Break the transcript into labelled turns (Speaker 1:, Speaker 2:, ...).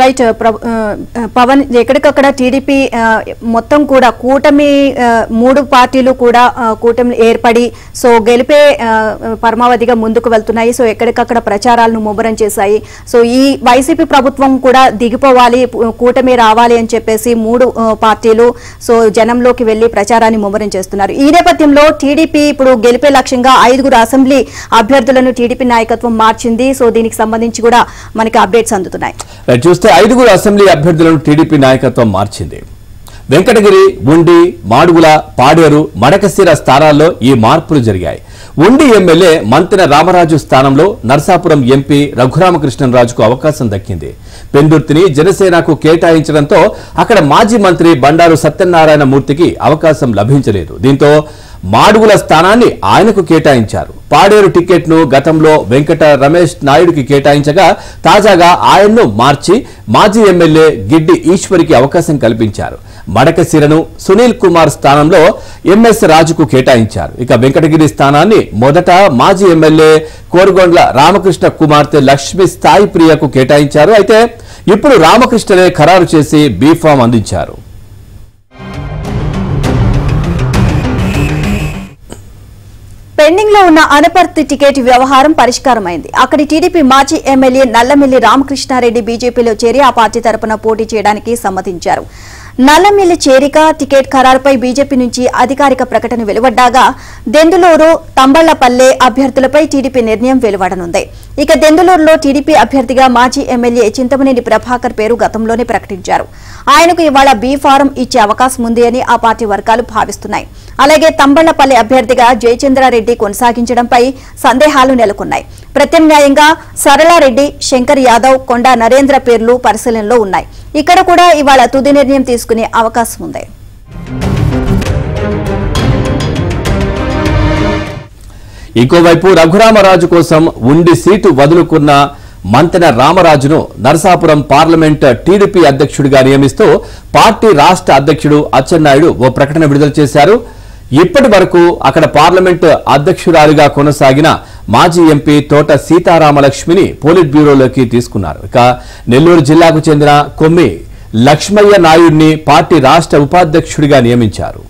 Speaker 1: Right Pawan ఎక్కడికక్కడ TDP మొత్తం కూడా కూటమి 3 పార్టీలు కూడా కూటమి ఏర్పడి సో గెలిపే పరమావధిగా ముందుకు వెళ్తున్నాయి. సో ఎక్కడికక్కడ ప్రచారాలను ముమ్మరం చేశాయి. సో ఈ వైసీపీ ప్రభుత్వం కూడా దిగిపోవాలి, కూటమి రావాలి అని చెప్పేసి 3 పార్టీలు సో జనంలోకి వెళ్లి ప్రచారాన్ని ముమ్మరం చేస్తున్నారు. ఈ నేపథ్యంలో టీడీపీ ఇప్పుడు గెలిపే లక్ష్యంగా 5 అసెంబ్లీ అభ్యర్థులను టీడీపీ నాయకత్వం మార్చింది. సో దీనికి సంబంధించి కూడా మనకి అప్డేట్స్ అందుతున్నాయి.
Speaker 2: చూస్తే 5 అసెంబ్లీ అభ్యర్థులను టీడీపీ నాయకత్వం మార్చింది. వెంకటగిరి, ఉండి, మాడుగుల, పాడేరు, మడకశిర స్థానాల్లో ఈ మార్పులు జరిగాయి. ఉండి ఎమ్మెల్యే మంతెన రామరాజు స్థానంలో నర్సాపురం ఎంపీ రఘురామకృష్ణరాజుకు అవకాశం దక్కింది. పెందుర్తిని జనసేనకు కేటాయించడంతో అక్కడ మాజీ మంత్రి బండారు సత్యనారాయణ మూర్తికి అవకాశం లభించలేదు. దీంతో మాడుగుల స్థానాన్ని ఆయనకు కేటాయించారు. పాడేరు టికెట్ను గతంలో వెంకట రమేష్ నాయుడుకి కేటాయించగా తాజాగా ఆయన్ను మార్చి మాజీ ఎమ్మెల్యే గిడ్డి ఈశ్వరికి అవకాశం కల్పించారు. మడకశిరను సునీల్ కుమార్ స్థానంలో ఎంఎస్ రాజుకు కేటాయించారు. ఇక వెంకటగిరి స్థానాన్ని మొదట మాజీ ఎమ్మెల్యే కోరుగొండ్ల రామకృష్ణ కుమార్తె లక్ష్మి స్థాయి ప్రియకు కేటాయించారు. అయితే ఇప్పుడు రామకృష్ణనే ఖరారు చేసి బీఫామ్ అందించారు.
Speaker 1: పెండింగ్ లో ఉన్న అనపర్తి టికెట్ వ్యవహారం పరిష్కారమైంది. అక్కడి టీడీపీ మాజీ ఎమ్మెల్యే నల్లమిల్లి రామకృష్ణారెడ్డి బీజేపీలో చేరి ఆ పార్టీ తరపున పోటీ చేయడానికి సమ్మతించారు. నల్లమిల్లి చేరిక టికెట్ ఖరారుపై బీజేపీ నుంచి అధికారిక ప్రకటన వెలువడ్డాగా దెందులూరు, తంబళ్లపల్లె అభ్యర్థులపై టీడీపీ నిర్ణయం వెలువడనుంది. ఇక దెందులూరులో టీడీపీ అభ్యర్థిగా మాజీ ఎమ్మెల్యే చింతమనేని ప్రభాకర్ పేరు గతంలోనే ప్రకటించారు. ఆయనకు ఇవాళ బీ ఫారం ఇచ్చే అవకాశం ఉంది అని ఆ పార్టీ వర్గాలు భావిస్తున్నాయి. అలాగే తంబళ్లపల్లి అభ్యర్థిగా జయచంద్రారెడ్డి కొనసాగించడంపై సందేహాలు నెలకొన్నాయి. ప్రత్యామ్నాయంగా సరళారెడ్డి, శంకర్ యాదవ్, కొండా నరేంద్ర పేర్లు పరిశీలనలో ఉన్నాయి. ఇక్కడ కూడా ఇవాళ తుది నిర్ణయం తీసుకునే అవకాశం ఉంది.
Speaker 2: ఇంకోవైపు రఘురామరాజు కోసం ఉండి సీటు వదులుకున్న మంతెన రామరాజును నరసాపురం పార్లమెంట్ టీడీపీ అధ్యక్షుడిగా నియమిస్తూ పార్టీ రాష్ట్ర అధ్యక్షుడు అచ్చెన్నాయుడు ఓ ప్రకటన విడుదల చేశారు. ఇప్పటి వరకు అక్కడ పార్లమెంట్ అధ్యక్షురాలిగా కొనసాగిన మాజీ ఎంపీ తోట సీతారామలక్ష్మిని పోలిట్ బ్యూరోలోకి తీసుకున్నారు. ఇక నెల్లూరు జిల్లాకు చెందిన కొమ్మి లక్ష్మయ్య నాయుడిని పార్టీ రాష్ట్ర ఉపాధ్యక్షుడిగా నియమించారు.